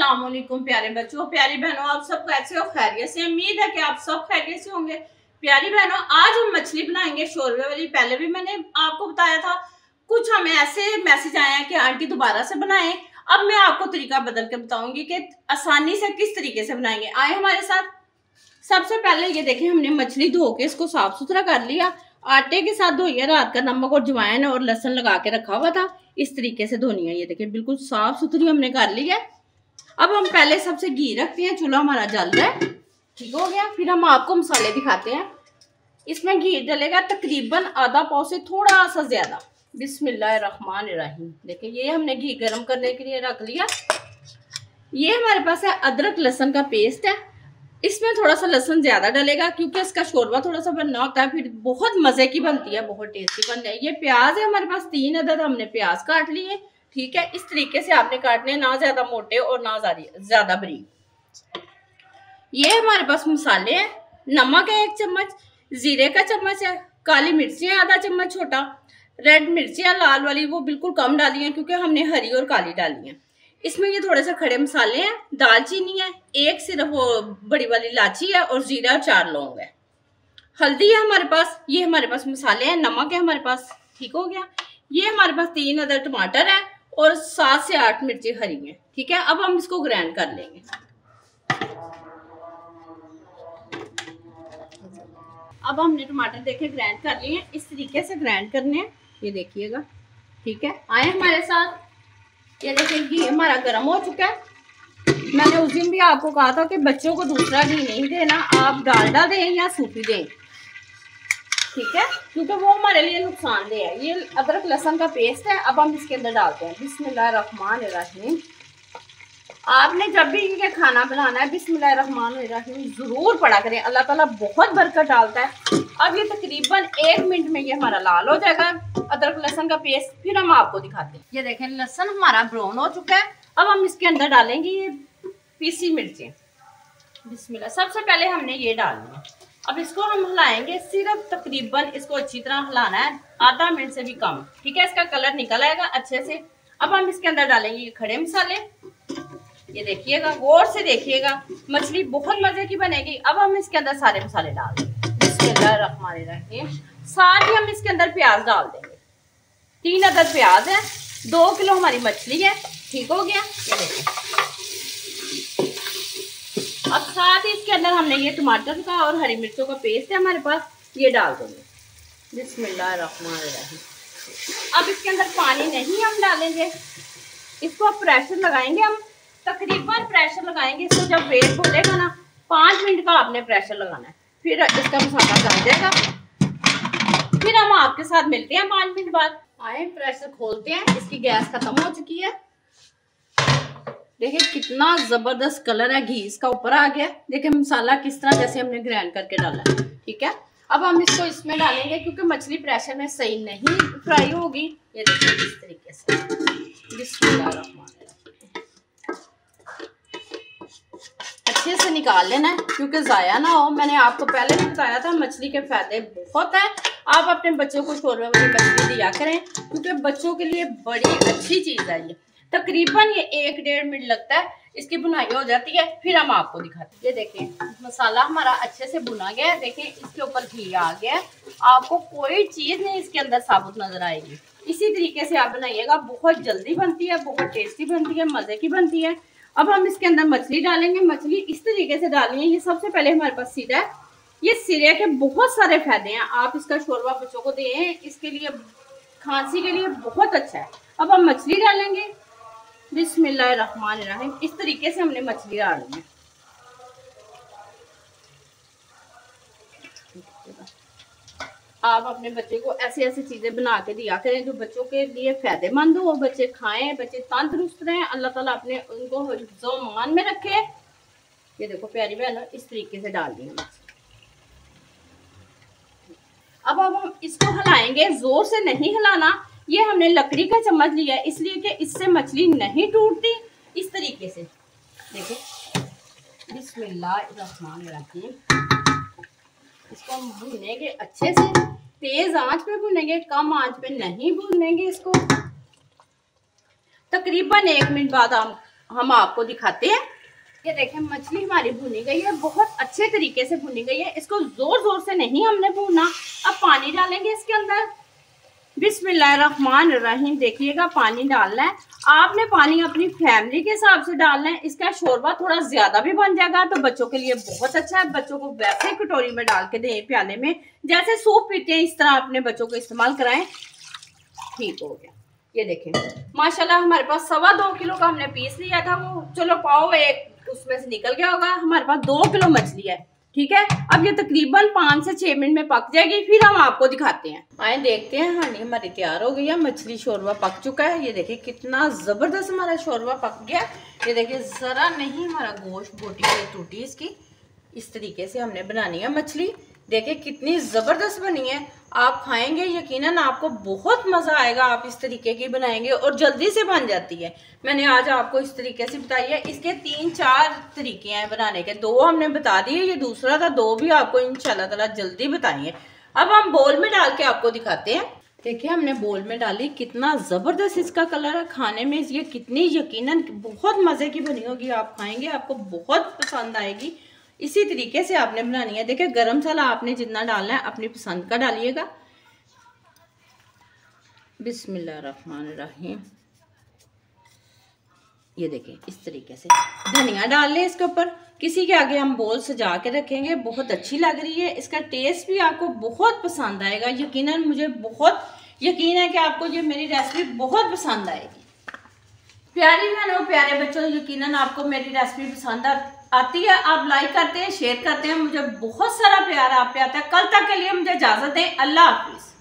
अस्सलाम वालेकुम प्यारे बच्चों, प्यारी बहनों, आप सब कैसे हो? खैरियत से? उम्मीद है कि आप सब खैरियत से होंगे। प्यारी बहनों, आज हम मछली बनाएंगे शोरबे वाली। पहले भी मैंने आपको बताया था, कुछ हमें ऐसे मैसेज आए हैं कि आंटी दोबारा से बनाएं। अब मैं आपको तरीका बदल के बताऊंगी कि आसानी से किस तरीके से बनाएंगे। आए हमारे साथ। सबसे पहले ये देखें, हमने मछली धो के इसको साफ सुथरा कर लिया। आटे के साथ धोई है, रात का नमक और जवाइन और लहसुन लगा के रखा हुआ था। इस तरीके से धोनी है। ये देखिए बिल्कुल साफ सुथरी हमने कर ली है। अब हम पहले सबसे घी रखते हैं, चूल्हा हमारा जल रहा है, ठीक हो गया। फिर हम आपको मसाले दिखाते हैं। इसमें घी डलेगा तकरीबन आधा पाव से थोड़ा सा ज्यादा। बिस्मिल्लाहिर्रहमानिर्रहीम। देखिए ये हमने घी गर्म करने के लिए रख लिया। ये हमारे पास है अदरक लहसुन का पेस्ट है। इसमें थोड़ा सा लहसुन ज्यादा डलेगा क्योंकि इसका शोरबा थोड़ा सा बनना होता है, फिर बहुत मजे की बनती है, बहुत टेस्टी बनती है। ये प्याज है हमारे पास 3 अदद, हमने प्याज काट लिए, ठीक है। इस तरीके से आपने काटने, ना ज्यादा मोटे और ना ज्यादा बारीक। ये हमारे पास मसाले हैं। नमक है 1 चम्मच, जीरे का चम्मच है, काली मिर्ची है आधा चम्मच छोटा, रेड मिर्ची है लाल वाली वो बिल्कुल कम डाली है क्योंकि हमने हरी और काली डाली है। इसमें ये थोड़े से खड़े मसाले हैं, दालचीनी है, 1 सिर्फ वो बड़ी वाली इलायची है और जीरा 4 लौंग है। हल्दी है हमारे पास। ये हमारे पास मसाले हैं। नमक है हमारे पास, ठीक हो गया। ये हमारे पास 3 अदद टमाटर है और 7 से 8 मिर्ची हरी है, ठीक है। अब हम इसको ग्राइंड कर लेंगे। अब हमने टमाटर देखे ग्राइंड कर लिए हैं। इस तरीके से ग्राइंड करने हैं, ये देखिएगा, ठीक है। आए हमारे साथ। ये देखिए घी हमारा गर्म हो चुका है। मैंने उस दिन भी आपको कहा था कि बच्चों को दूसरा घी नहीं देना, आप डालडा दें या सूफी दें, ठीक है, क्योंकि वो हमारे लिए नुकसानदेह है। ये अदरक लहसुन का पेस्ट है। अब हम इसके अंदर डालते हैं। बिस्मिल्लाहिर्रहमानिर्रहीम। आपने जब भी ये खाना बनाना है बिस्मिल्लाहिर्रहमानिर्रहीम जरूर पढ़ा करें। अल्लाह ताला बहुत बरकत डालता है। अब ये तकरीबन 1 मिनट में ये हमारा लाल हो जाएगा अदरक लहसुन का पेस्ट। फिर हम आपको दिखाते हैं। ये देखें लहसुन हमारा ब्राउन हो चुका है। अब हम इसके अंदर डालेंगे ये पीसी मिर्चें। बिस्मिल्लाह। सबसे पहले हमने ये डालनी है। अब इसको हम हिलाएंगे, सिर्फ तकरीबन इसको अच्छी तरह हिलाना है, आधा मिनट से भी कम, ठीक है। इसका कलर निकल आएगा अच्छे से। अब हम इसके अंदर डालेंगे ये खड़े मसाले। ये देखिएगा, गौर से देखिएगा, मछली बहुत मजे की बनेगी। अब हम इसके अंदर सारे मसाले डाल देंगे। बिस्मिल्लाहिर्रहमानिर्रहीम। साथ ही हम इसके अंदर प्याज डाल देंगे। 3 अदद प्याज है, 2 किलो हमारी मछली है, ठीक हो गया। ये देखिए। अब साथ ही इसके अंदर हमने ये टमाटर का और हरी मिर्चों का पेस्ट है हमारे पास, ये डाल देंगे। बिस्मिल्लाहिर्रहमानिर्रहीम। अब इसके अंदर पानी नहीं हम डालेंगे, इसको प्रेशर लगाएंगे हम। तकरीबन प्रेशर लगाएंगे इसको, जब वेट बोलेगा ना 5 मिनट का आपने प्रेशर लगाना है, फिर इसका मसाला जल जाएगा। फिर हम आपके साथ मिलते हैं 5 मिनट बाद। आए प्रेशर खोलते हैं। इसकी गैस खत्म हो चुकी है। देखिए कितना जबरदस्त कलर है, घी इसका ऊपर आ गया। देखिए मसाला किस तरह जैसे हमने ग्राइंड करके डाला है, ठीक है। अब हम इसको इसमें डालेंगे क्योंकि मछली प्रेशर में सही नहीं फ्राई होगी। ये देखिए इस तरीके से। बिस्मिल्लाहिर्रहमानिर्रहीम। अच्छे से निकाल लेना है क्योंकि ज़ाया ना हो। मैंने आपको पहले भी बताया था मछली के फायदे बहुत है। आप अपने बच्चों को शोरबे वाली मछली दिया करें क्योंकि बच्चों के लिए बड़ी अच्छी चीज़ है। ये तकरीबन ये 1-1.5 मिनट लगता है, इसकी बुनाई हो जाती है। फिर हम आपको दिखाते हैं। ये देखें मसाला हमारा अच्छे से भुना गया है। देखें इसके ऊपर घी आ गया है। आपको कोई चीज़ नहीं इसके अंदर साबुत नजर आएगी। इसी तरीके से आप बनाइएगा, बहुत जल्दी बनती है, बहुत टेस्टी बनती है, मज़े की बनती है। अब हम इसके अंदर मछली डालेंगे। मछली इस तरीके से डालनी है। ये सबसे पहले हमारे पास सिरा है। ये सिरे के बहुत सारे फायदे हैं। आप इसका शोरबा बच्चों को दें, इसके लिए खांसी के लिए बहुत अच्छा है। अब हम मछली डालेंगे। बिस्मिल्लाहिर्रहमानिर्रहीम। इस तरीके से हमने मछली डालनी है। आप अपने बच्चे को ऐसी ऐसी चीजें बना के दिया करें जो बच्चों के लिए फायदेमंद हो, बच्चे खाएं, बच्चे तंदुरुस्त रहें। अल्लाह ताला अपने उनको हिफ्ज़ो मान में रखे। ये देखो प्यारी बहन, इस तरीके से डाल दी है। अब हम इसको हिलाएंगे, जोर से नहीं हिलाना। ये हमने लकड़ी का चम्मच लिया है इसलिए कि इससे मछली नहीं टूटती। इस तरीके से देखिए। बिस्मिल्लाहिर्रहमानिर्रहीम। इसको हम भूनेंगे अच्छे से, तेज आंच पे भूनेंगे, कम आंच पे नहीं भूनेंगे इसको। तकरीबन 1 मिनट बाद हम आपको दिखाते हैं। ये देखें मछली हमारी भुनी गई है, बहुत अच्छे तरीके से भुनी गई है। इसको जोर जोर से नहीं हमने भूना। अब पानी डालेंगे इसके अंदर। बिस्मिल्लाहिर्रहमानिर्रहीम। देखिएगा पानी डालना है आपने, पानी अपनी फैमिली के हिसाब से डालना है। इसका शोरबा थोड़ा ज्यादा भी बन जाएगा तो बच्चों के लिए बहुत अच्छा है। बच्चों को वैसे कटोरी में डाल के दें, प्याले में, जैसे सूप पीते हैं इस तरह अपने बच्चों को इस्तेमाल कराएं। ठीक हो गया। ये देखें माशाल्लाह हमारे पास 2.25 किलो का हमने पीस लिया था। वो चलो पाव एक उसमें से निकल गया होगा। हमारे पास 2 किलो मछली है। ठीक है, अब ये तकरीबन 5 से 6 मिनट में पक जाएगी, फिर हम आपको दिखाते हैं। आए देखते हैं। हाँ नहीं हमारी तैयार हो गई है, मछली शोरबा पक चुका है। ये देखिए कितना ज़बरदस्त हमारा शोरबा पक गया। ये देखिए ज़रा नहीं हमारा गोश्त बोटी है टूटी इसकी। इस तरीके से हमने बनानी है मछली। देखिए कितनी ज़बरदस्त बनी है। आप खाएंगे यकीनन आपको बहुत मज़ा आएगा। आप इस तरीके की बनाएंगे और जल्दी से बन जाती है। मैंने आज आपको इस तरीके से बताई है। इसके 3-4 तरीके हैं बनाने के, 2 हमने बता दिए, ये दूसरा था, 2 भी आपको इंशाल्लाह ताला जल्दी बताएंगे। अब हम बोल में डाल के आपको दिखाते हैं। देखिए हमने बोल में डाली, कितना ज़बरदस्त इसका कलर है। खाने में ये कितनी यकीनन बहुत मज़े की बनी होगी। आप खाएंगे आपको बहुत पसंद आएगी। इसी तरीके से आपने बनानी है। देखिए गरम मसाला आपने जितना डालना है अपनी पसंद का डालिएगा। बिस्मिल्लाहिर्रहमानिर्रहीम। ये देखें इस तरीके से धनिया डाल लें इसके ऊपर। किसी के आगे हम बोल सजा के रखेंगे। बहुत अच्छी लग रही है। इसका टेस्ट भी आपको बहुत पसंद आएगा यकीनन। मुझे बहुत यकीन है कि आपको ये मेरी रेसिपी बहुत पसंद आएगी। प्यारी बहनों प्यारे बच्चों, यकीनन आपको मेरी रेसिपी पसंद आती है। आप लाइक करते हैं, शेयर करते हैं, मुझे बहुत सारा प्यार आप पे आता है। कल तक के लिए मुझे इजाजत दें। अल्लाह हाफिज।